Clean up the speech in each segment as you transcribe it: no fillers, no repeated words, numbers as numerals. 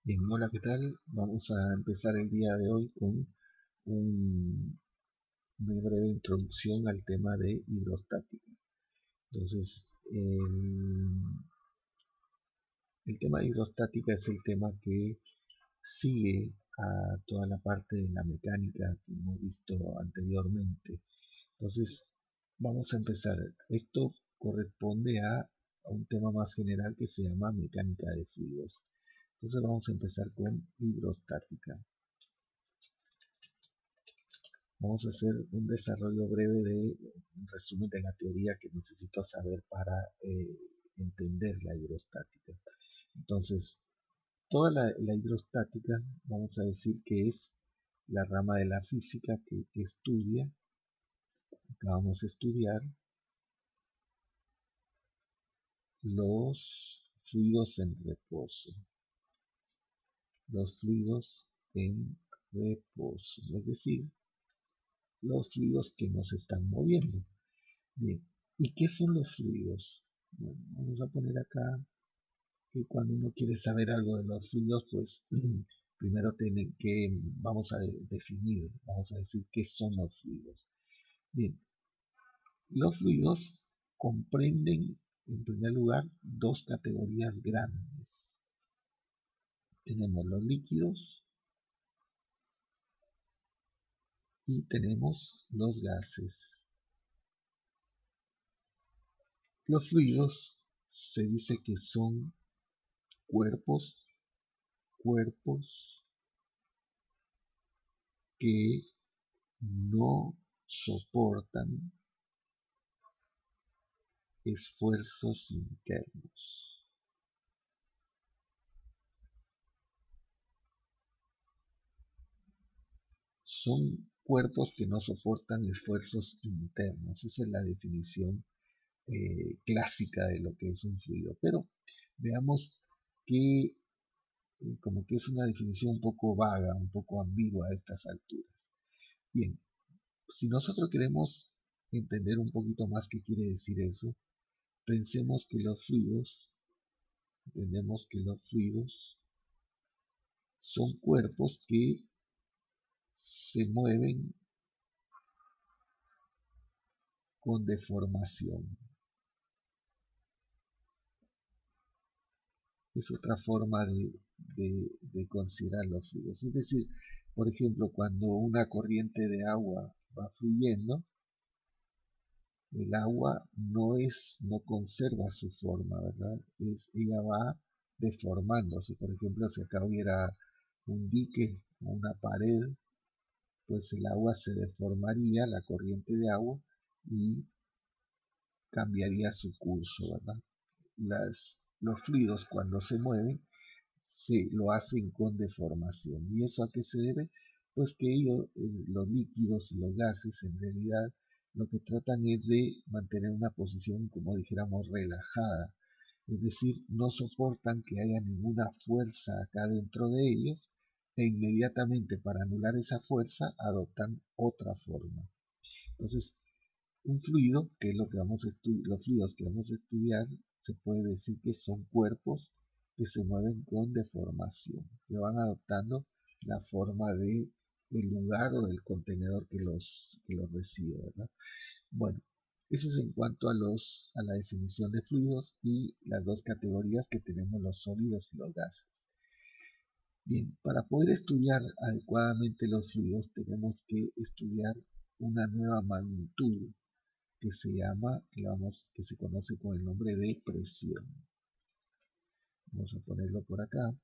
Bien, hola, ¿qué tal? Vamos a empezar el día de hoy con un- una breve introducción al tema de hidrostática. Entonces, el tema de hidrostática es el tema que sigue a toda la parte de la mecánica que hemos visto anteriormente. Entonces, vamos a empezar. Esto corresponde a un tema más general que se llama mecánica de fluidos. Entonces, vamos a empezar con hidrostática. Vamos a hacer un desarrollo breve de un resumen de la teoría que necesito saber para entender la hidrostática. Entonces, toda la hidrostática, vamos a decir que es la rama de la física que estudia, que vamos a estudiar los fluidos en reposo. Los fluidos en reposo, es decir, los fluidos que no se están moviendo. Bien, ¿y qué son los fluidos? Bueno, vamos a poner acá que cuando uno quiere saber algo de los fluidos, pues primero vamos a definir, vamos a decir qué son los fluidos. Bien, los fluidos comprenden, en primer lugar, dos categorías grandes. Tenemos los líquidos y tenemos los gases. Los fluidos se dice que son cuerpos, cuerpos que no soportan esfuerzos internos. Son cuerpos que no soportan esfuerzos internos. Esa es la definición clásica de lo que es un fluido. Pero veamos que como que es una definición un poco vaga, un poco ambigua a estas alturas. Bien, si nosotros queremos entender un poquito más qué quiere decir eso, pensemos que los fluidos, entendemos que los fluidos son cuerpos que se mueven con deformación. Es otra forma de considerar los fluidos. Es decir, por ejemplo, cuando una corriente de agua va fluyendo, el agua no conserva su forma, ¿verdad? Ella va deformándose. Por ejemplo, si acá hubiera un dique o una pared, pues el agua se deformaría, la corriente de agua, y cambiaría su curso, ¿verdad? Los fluidos cuando se mueven lo hacen con deformación. ¿Y eso a qué se debe? Pues que los líquidos y los gases, en realidad, lo que tratan es de mantener una posición, como dijéramos, relajada. Es decir, no soportan que haya ninguna fuerza acá dentro de ellos e inmediatamente para anular esa fuerza adoptan otra forma. Entonces, un fluido, que es lo que los fluidos que vamos a estudiar, se puede decir que son cuerpos que se mueven con deformación, que van adoptando la forma de el lugar o del contenedor que los recibe, ¿verdad? Bueno, eso es en cuanto a la definición de fluidos y las dos categorías que tenemos, los sólidos y los gases. Bien, para poder estudiar adecuadamente los fluidos tenemos que estudiar una nueva magnitud que se llama, que se conoce con el nombre de presión. Vamos a ponerlo por acá.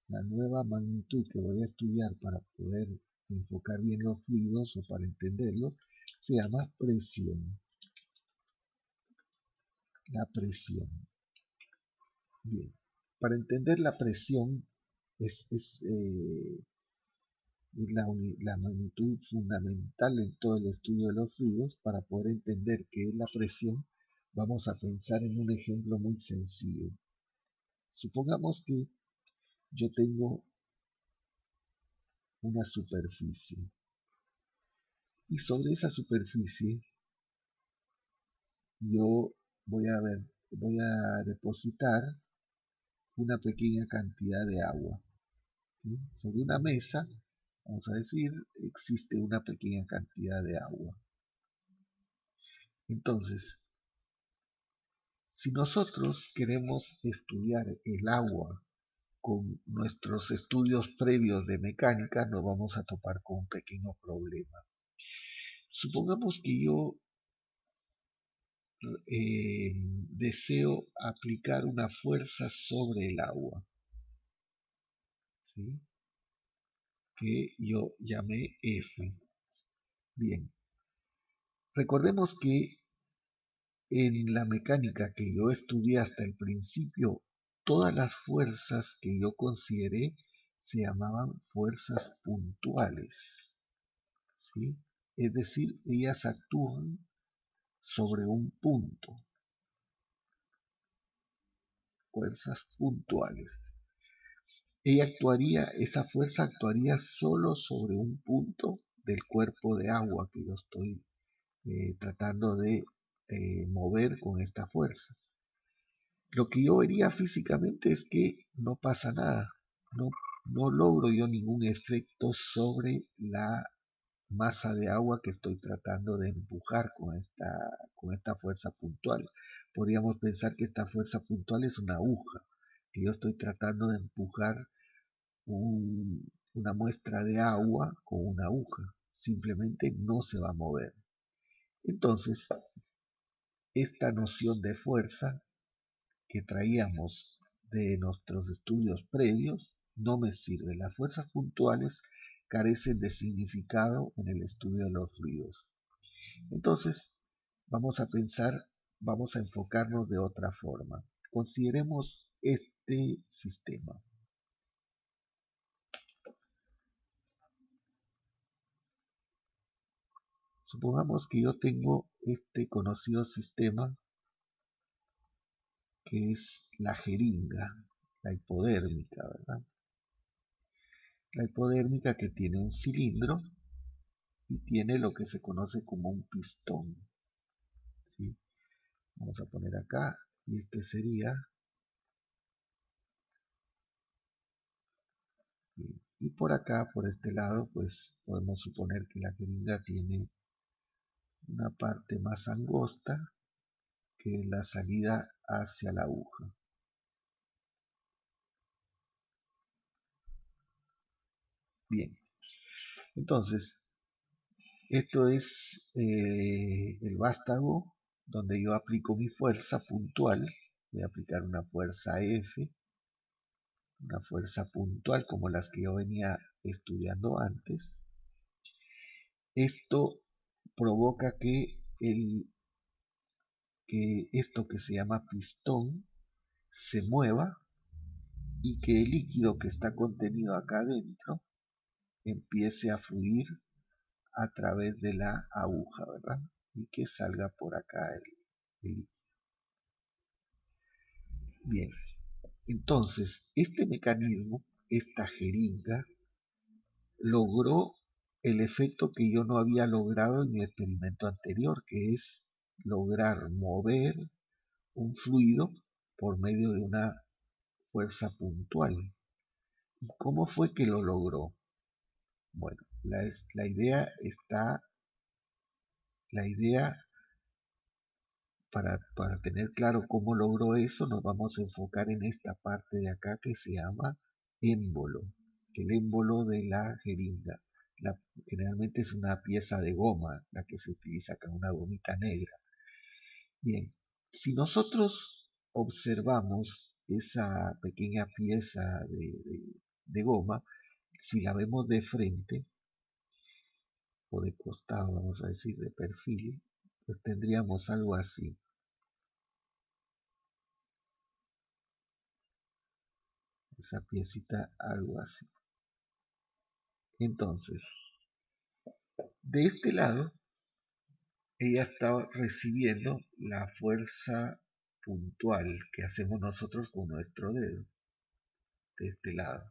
La nueva magnitud que voy a estudiar para poder enfocar bien los fluidos o para entenderlo se llama presión. La presión. Bien, para entender la presión es la magnitud fundamental en todo el estudio de los fluidos. Para poder entender qué es la presión, vamos a pensar en un ejemplo muy sencillo. Supongamos que yo tengo una superficie y sobre esa superficie yo voy a depositar una pequeña cantidad de agua. ¿Sí? Sobre una mesa, vamos a decir, existe una pequeña cantidad de agua. Entonces, si nosotros queremos estudiar el agua con nuestros estudios previos de mecánica, nos vamos a topar con un pequeño problema. Supongamos que yo deseo aplicar una fuerza sobre el agua, ¿sí? Que yo llamé F. Bien, recordemos que en la mecánica que yo estudié hasta el principio, todas las fuerzas que yo consideré se llamaban fuerzas puntuales, ¿sí? Es decir, ellas actúan sobre un punto, fuerzas puntuales. Esa fuerza actuaría solo sobre un punto del cuerpo de agua que yo estoy tratando de mover con esta fuerza. Lo que yo vería físicamente es que no pasa nada, no logro yo ningún efecto sobre la masa de agua que estoy tratando de empujar con esta fuerza puntual. Podríamos pensar que esta fuerza puntual es una aguja, que yo estoy tratando de empujar una muestra de agua con una aguja. Simplemente no se va a mover. Entonces, esta noción de fuerza que traíamos de nuestros estudios previos no me sirve. Las fuerzas puntuales carecen de significado en el estudio de los fluidos. Entonces, vamos a enfocarnos de otra forma. Consideremos este sistema. Supongamos que yo tengo este conocido sistema que es la jeringa, la hipodérmica, ¿verdad? La hipodérmica que tiene un cilindro y tiene lo que se conoce como un pistón, ¿sí? Vamos a poner acá, y este sería, bien. Y por acá, por este lado, pues podemos suponer que la jeringa tiene una parte más angosta que es la salida hacia la aguja. Bien, entonces, esto es el vástago donde yo aplico mi fuerza puntual. Voy a aplicar una fuerza F, una fuerza puntual como las que yo venía estudiando antes. Esto provoca que esto que se llama pistón se mueva y que el líquido que está contenido acá adentro empiece a fluir a través de la aguja, ¿verdad? Y que salga por acá el líquido. Bien, entonces este mecanismo, esta jeringa, logró el efecto que yo no había logrado en el experimento anterior, que es lograr mover un fluido por medio de una fuerza puntual. ¿Y cómo fue que lo logró? Bueno, la idea para tener claro cómo logró eso, nos vamos a enfocar en esta parte de acá que se llama émbolo, el émbolo de la jeringa. Generalmente es una pieza de goma, la que se utiliza acá, una gomita negra. Bien, si nosotros observamos esa pequeña pieza de goma, si la vemos de frente o de costado, vamos a decir de perfil, pues tendríamos algo así. Esa piecita, algo así. Entonces, de este lado, ella está recibiendo la fuerza puntual que hacemos nosotros con nuestro dedo, de este lado.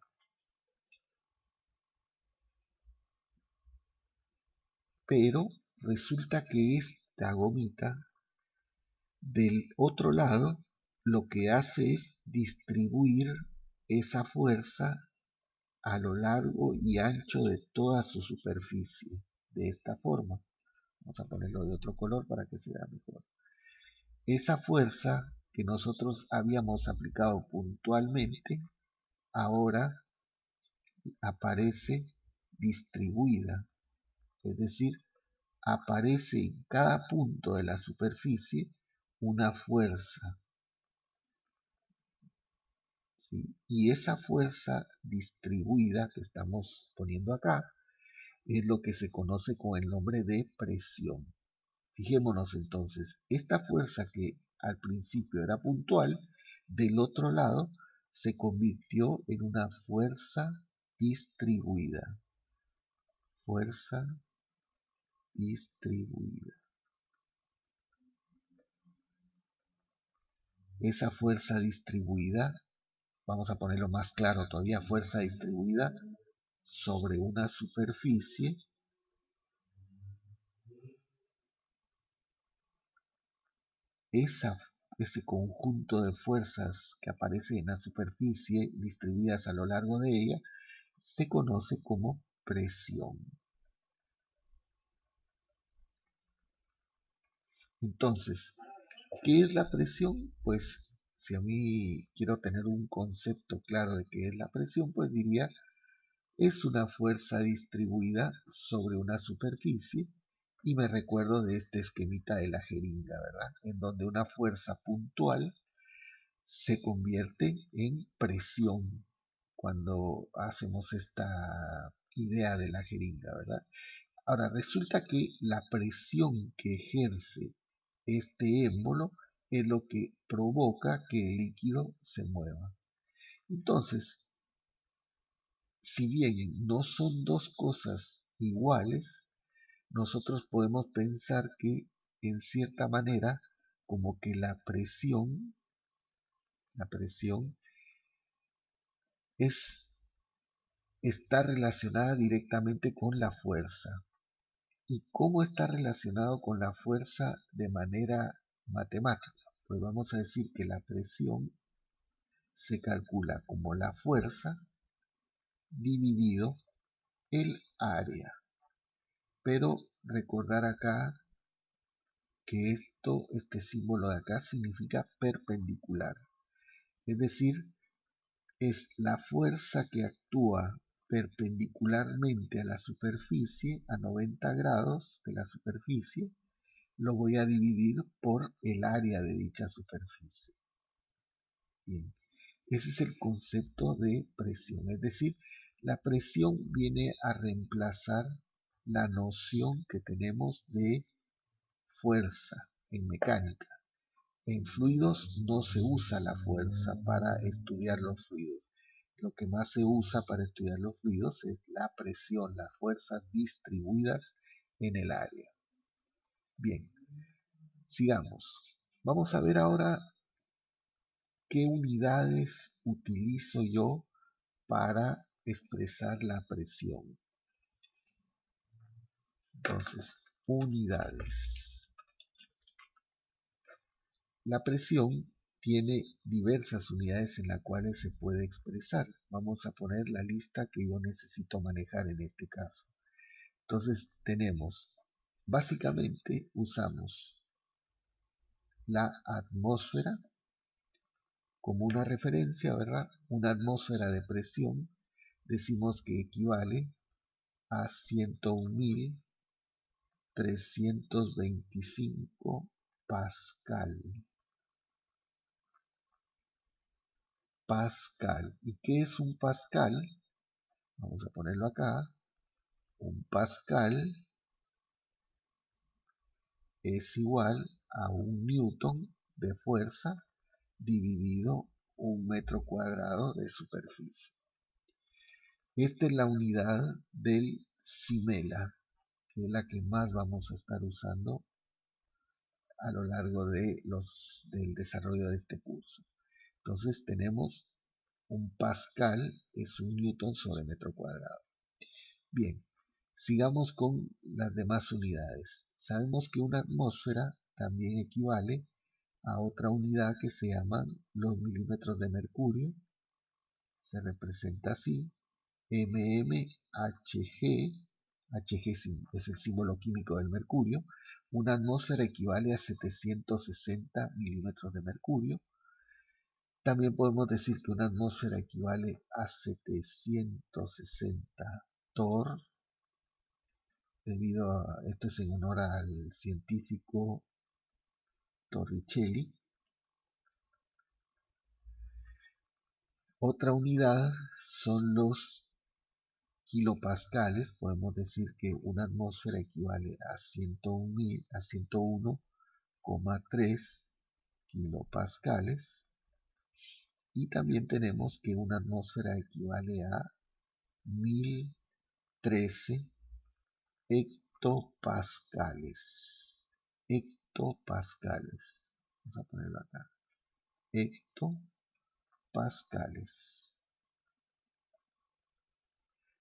Pero resulta que esta gomita del otro lado lo que hace es distribuir esa fuerza a lo largo y ancho de toda su superficie, de esta forma. Vamos a ponerlo de otro color para que se vea mejor. Esa fuerza que nosotros habíamos aplicado puntualmente, ahora aparece distribuida, es decir, aparece en cada punto de la superficie una fuerza, ¿sí? Y esa fuerza distribuida que estamos poniendo acá es lo que se conoce con el nombre de presión. Fijémonos entonces, esta fuerza que al principio era puntual, del otro lado se convirtió en una fuerza distribuida. Fuerza distribuida. Esa fuerza distribuida, vamos a ponerlo más claro todavía, fuerza distribuida sobre una superficie, ese conjunto de fuerzas que aparece en la superficie distribuidas a lo largo de ella se conoce como presión. Entonces, ¿qué es la presión? Pues si a mí quiero tener un concepto claro de qué es la presión, pues diría, es una fuerza distribuida sobre una superficie y me recuerdo de este esquemita de la jeringa, ¿verdad? En donde una fuerza puntual se convierte en presión cuando hacemos esta idea de la jeringa, ¿verdad? Ahora, resulta que la presión que ejerce este émbolo es lo que provoca que el líquido se mueva. Entonces, si bien no son dos cosas iguales, nosotros podemos pensar que en cierta manera como que la presión está relacionada directamente con la fuerza. ¿Y cómo está relacionado con la fuerza de manera matemática? Pues vamos a decir que la presión se calcula como la fuerza dividido el área. Pero recordar acá que este símbolo de acá significa perpendicular. Es decir, es la fuerza que actúa perpendicularmente a la superficie, a 90 grados de la superficie, lo voy a dividir por el área de dicha superficie. Bien, ese es el concepto de presión, es decir, la presión viene a reemplazar la noción que tenemos de fuerza en mecánica. En fluidos no se usa la fuerza para estudiar los fluidos. Lo que más se usa para estudiar los fluidos es la presión, las fuerzas distribuidas en el área. Bien, sigamos. Vamos a ver ahora qué unidades utilizo yo para expresar la presión. Entonces, unidades. La presión tiene diversas unidades en las cuales se puede expresar. Vamos a poner la lista que yo necesito manejar en este caso. Entonces tenemos, básicamente usamos la atmósfera como una referencia, ¿verdad? Una atmósfera de presión decimos que equivale a 101.325 Pascal. Pascal. ¿Y qué es un Pascal? Vamos a ponerlo acá. Un Pascal es igual a un newton de fuerza dividido un metro cuadrado de superficie. Esta es la unidad del Simela, que es la que más vamos a estar usando a lo largo del desarrollo de este curso. Entonces tenemos un Pascal es un newton sobre metro cuadrado. Bien, sigamos con las demás unidades. Sabemos que una atmósfera también equivale a otra unidad que se llaman los milímetros de mercurio. Se representa así, mmHg, Hg es el símbolo químico del mercurio. Una atmósfera equivale a 760 milímetros de mercurio. También podemos decir que una atmósfera equivale a 760 torr, debido a esto es en honor al científico Torricelli. Otra unidad son los kilopascales. Podemos decir que una atmósfera equivale a 101,3 kilopascales. Y también tenemos que una atmósfera equivale a 1013 hectopascales. Hectopascales. Vamos a ponerlo acá. Hectopascales.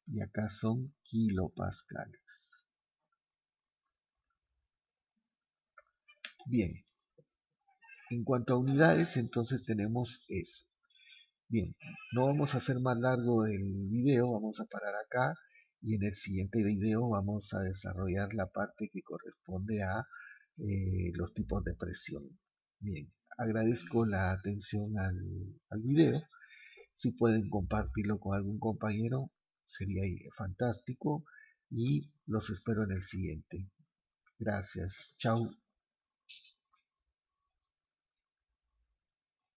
Y acá son kilopascales. Bien. En cuanto a unidades, entonces tenemos eso. Bien, no vamos a hacer más largo el video, vamos a parar acá y en el siguiente video vamos a desarrollar la parte que corresponde a los tipos de presión. Bien, agradezco la atención al video. Si pueden compartirlo con algún compañero, sería fantástico y los espero en el siguiente. Gracias, chao.